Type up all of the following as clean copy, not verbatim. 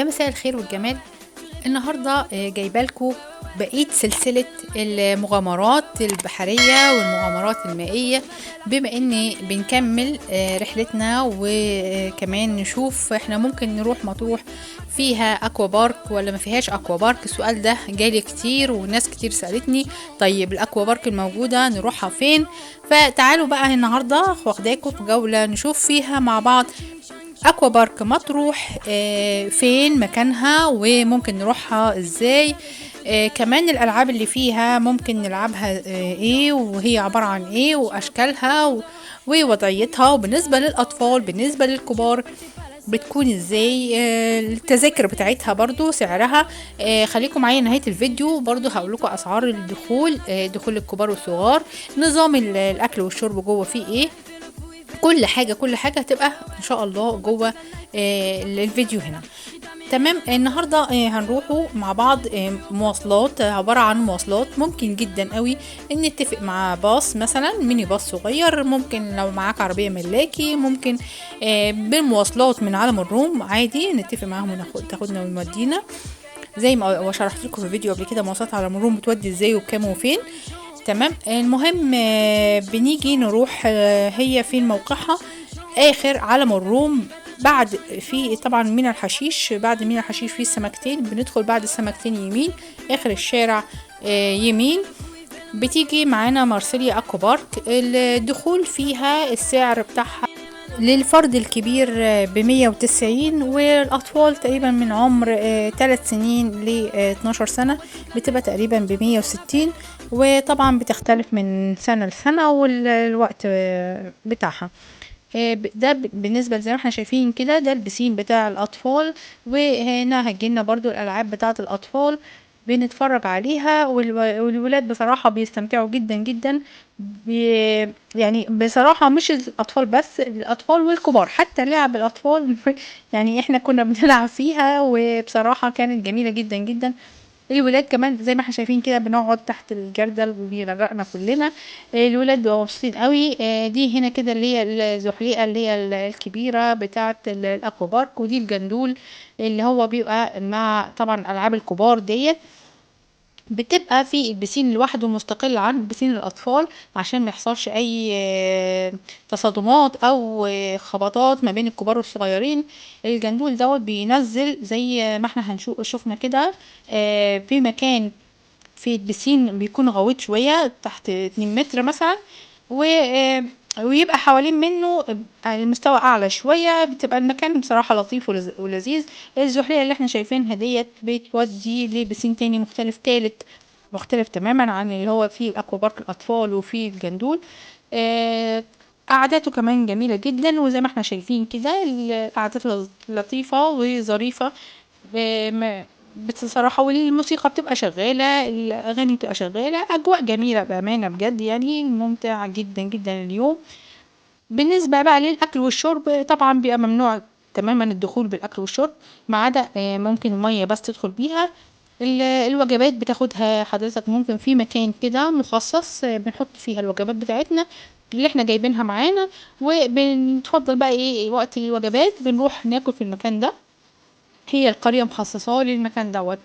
يا مساء الخير والجمال. النهارده جايبه لكم بقيه سلسله المغامرات البحريه والمغامرات المائيه، بما ان بنكمل رحلتنا، وكمان نشوف احنا ممكن نروح مطروح فيها اكوا بارك ولا ما فيهاش اكوا بارك. السؤال ده جالي كتير وناس كتير سالتني، طيب الاكوا بارك الموجوده نروحها فين؟ فتعالوا بقى النهارده واخداكم في جوله نشوف فيها مع بعض اكوا بارك مطروح، فين مكانها وممكن نروحها ازاي. كمان الالعاب اللي فيها ممكن نلعبها ايه، وهي عبارة عن ايه، واشكالها ووضعيتها، وبالنسبة للاطفال بالنسبة للكبار بتكون ازاي. التذاكر بتاعتها برضو سعرها. خليكم معايا نهاية الفيديو، برضو هقولكم اسعار الدخول، دخول الكبار والصغار، نظام الاكل والشرب جوه فيه ايه. كل حاجة هتبقى ان شاء الله جوه الفيديو هنا. تمام. النهارده هنروحوا مع بعض مواصلات، عباره عن مواصلات ممكن جدا قوي ان نتفق مع باص، مثلا ميني باص صغير، ممكن لو معاك عربيه ملاكي، ممكن بالمواصلات من عالم الروم عادي نتفق معاهم تاخدنا وتودينا، زي ما شرحت لكم في الفيديو قبل كده مواصلات عالم الروم بتودي ازاي وبكام وفين. تمام. المهم بنيجي نروح، هي فين موقعها؟ اخر علم الروم، بعد في طبعا مينا الحشيش، بعد مينا الحشيش في السمكتين، بندخل بعد السمكتين يمين اخر الشارع يمين. بتيجي معانا مارسيليا اكوا بارك. الدخول فيها السعر بتاعها للفرد الكبير ب190، والأطفال تقريبا من عمر 3 سنين ل 12 سنة بتبقى تقريبا ب160، وطبعا بتختلف من سنة لسنة والوقت بتاعها. ده بالنسبة زي ما احنا شايفين كده، ده البسين بتاع الأطفال، وهنا هتجيلنا برضو الألعاب بتاعة الأطفال بنتفرج عليها، والولاد بصراحة بيستمتعوا جدا جدا. يعني بصراحة مش الأطفال بس، الأطفال والكبار، حتى لعب الأطفال يعني احنا كنا بنلعب فيها، وبصراحة كانت جميلة جدا جدا. الولاد كمان زي ما احنا شايفين كده بنقعد تحت الجردل وبيغرقنا كلنا. الولاد بيبقوا مبسوطين قوي. دي هنا كده اللي هي الزحليقه اللي هي الكبيره بتاعه الاكوا بارك، ودي الجندول اللي هو بيبقى مع طبعا العاب الكبار ديت، بتبقى في البسين لوحده مستقل عن بسين الأطفال، عشان ما يحصلش أي تصادمات أو خبطات ما بين الكبار والصغيرين. الجندول دوت بينزل زي ما احنا شفنا كده في مكان في البسين بيكون غويط شوية تحت 2 متر مثلا، و ويبقى حوالين منه المستوى اعلى شويه، بتبقى المكان بصراحه لطيف ولذيذ. الزحلية اللي احنا شايفينها ديت بتودي لبسين تاني مختلف، تالت مختلف تماما عن اللي هو فيه اكوا بارك الاطفال وفيه الجندول. قعداته كمان جميله جدا، وزي ما احنا شايفين كده القعدات لطيفه وظريفه بصراحة، والموسيقى بتبقى شغالة، الأغاني بتبقى شغالة، أجواء جميلة بأمانة بجد، يعني ممتع جدا جدا اليوم. بالنسبة بقى للأكل والشرب، طبعا بيبقى ممنوع تماما الدخول بالأكل والشرب، ما عدا ممكن المية بس تدخل بيها. الوجبات بتاخدها حضرتك ممكن في مكان كده مخصص، بنحط فيها الوجبات بتاعتنا اللي احنا جايبينها معانا، وبنتفضل بقى ايه وقت الوجبات بنروح ناكل في المكان ده. هي القرية مخصصاه للمكان دوت.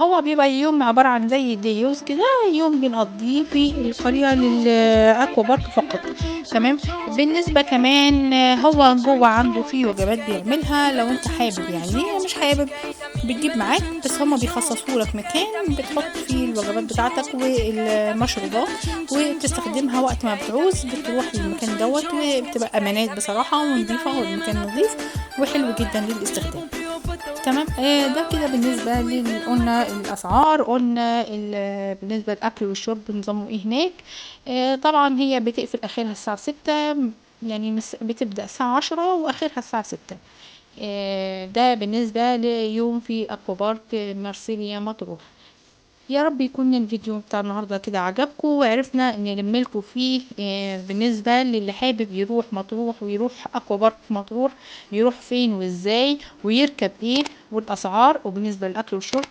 هو بيبقى يوم عبارة عن زي ديوز كده، يوم بنقضيه في القرية للأكوا بارك فقط. تمام. بالنسبة كمان هو جوه عنده فيه وجبات بيعملها، لو انت حابب يعني، مش حابب بتجيب معاك، بس هما بيخصصوا لك مكان بتحط فيه الوجبات بتاعتك والمشروبات، وبتستخدمها وقت ما بتعوز بتروح للمكان دوت، وبتبقى امانات بصراحة ونظيفة، والمكان نظيف وحلو جدا للاستخدام. تمام. ده كده بالنسبة قلنا الأسعار، قلنا بالنسبة للأكل والشرب نظامه ايه هناك. طبعا هي بتقفل آخرها الساعة 6، يعني بتبدأ الساعة 10 وآخرها الساعة 6. ده بالنسبة ليوم في أكوا بارك مارسيليا مطروح. يا رب يكون الفيديو بتاع النهارده كده عجبكم، وعرفنا نلملكوا فيه بالنسبة للي حابب يروح مطروح ويروح اكوا بارك مطروح، يروح فين وازاي ويركب ايه والاسعار، وبالنسبة للاكل والشرب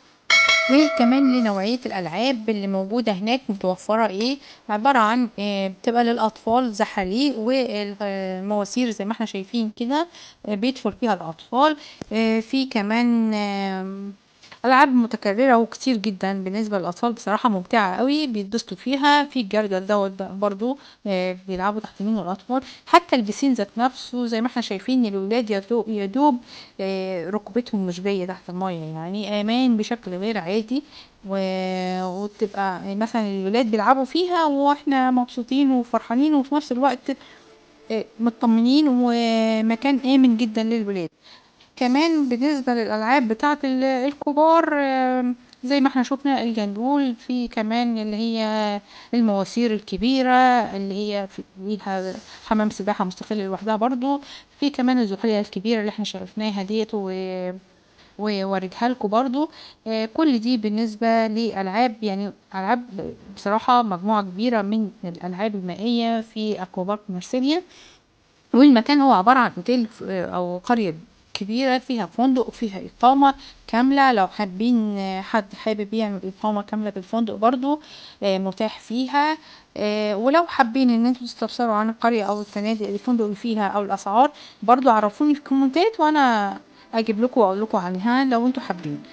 وكمان لنوعية الألعاب اللي موجودة هناك متوفرة عبارة عن بتبقى للأطفال زحاليق والمواسير زي ما احنا شايفين كده بيدخل فيها الأطفال. في كمان ألعاب متكررة وكتير جدا بالنسبة للأطفال، بصراحة ممتعة قوي بيتبسطوا فيها. في الجردل دوت برضو بيلعبوا تحت منه الأطفال. حتى البسين ذات نفسه زي ما احنا شايفين الولاد يدوب ركبتهم مش جاية تحت المية، يعني أمان بشكل غير عادي. وتبقى مثلا الولاد بيلعبوا فيها واحنا مبسوطين وفرحانين وفي نفس الوقت مطمنين، ومكان آمن جدا للولاد. كمان بالنسبة للألعاب بتاعة الكبار زي ما احنا شفنا الجندول، في كمان اللي هي المواسير الكبيرة اللي هي فيها حمام سباحة مستقل لوحدها برضو. في كمان الزحلية الكبيرة اللي احنا شايفناها ديت ووريتها لكم برضو. كل دي بالنسبة لألعاب، يعني ألعاب بصراحة مجموعة كبيرة من الألعاب المائية في أكوا بارك مارسيليا. والمكان هو عبارة عن اوتيل او قرية كبيرة فيها فندق وفيها اقامة كاملة. لو حابين حد حابب يعمل اقامة كاملة بالفندق برضو متاح فيها. ولو حابين ان انتوا تستفسروا عن القرية او الفنادق اللي الفندق اللي فيها او الاسعار برضو عرفوني في الكومنتات وانا اجيب لكم واقول لكم عنها لو انتوا حابين.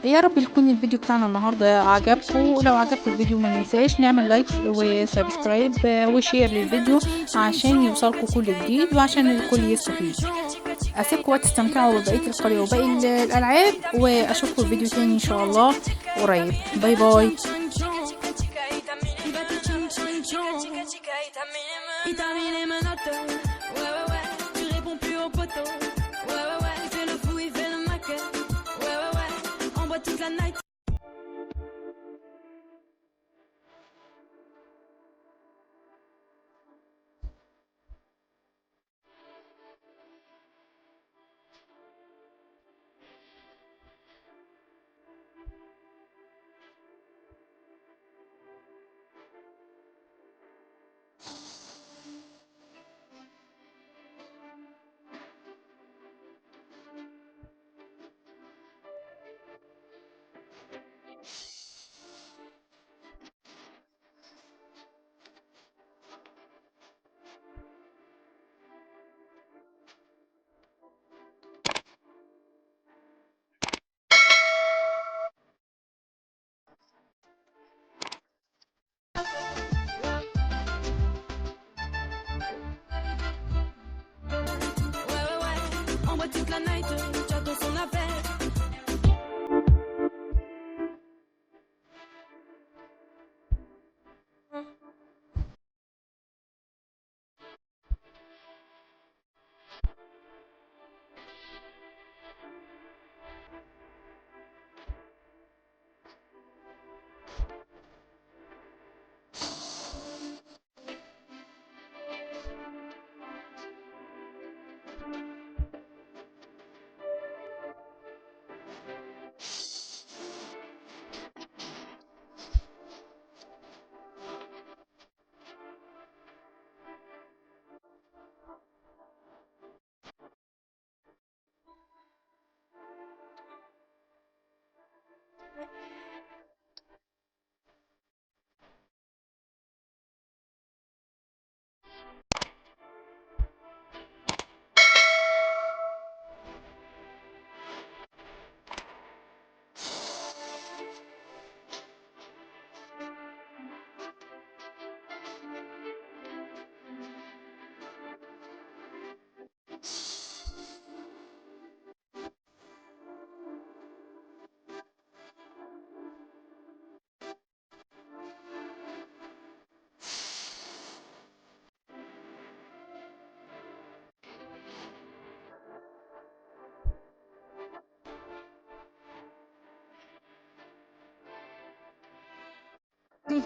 يا رب يكون الفيديو بتاعنا النهارده عجبكم، ولو عجبكم الفيديو ما ننساش نعمل لايك وسبسكرايب وشير للفيديو عشان يوصلكم كل جديد وعشان الكل يستفيد. اسيبكم وتستمتعوا ببقيه القريه وباقي الالعاب، واشوفكم في فيديو تاني ان شاء الله قريب. باي باي. Il termine les menottes, ouais ouais ouais, tu réponds plus au poteau, ouais ouais ouais, il fait le fou, il fait le maquet, ouais ouais ouais, on boit toute la night.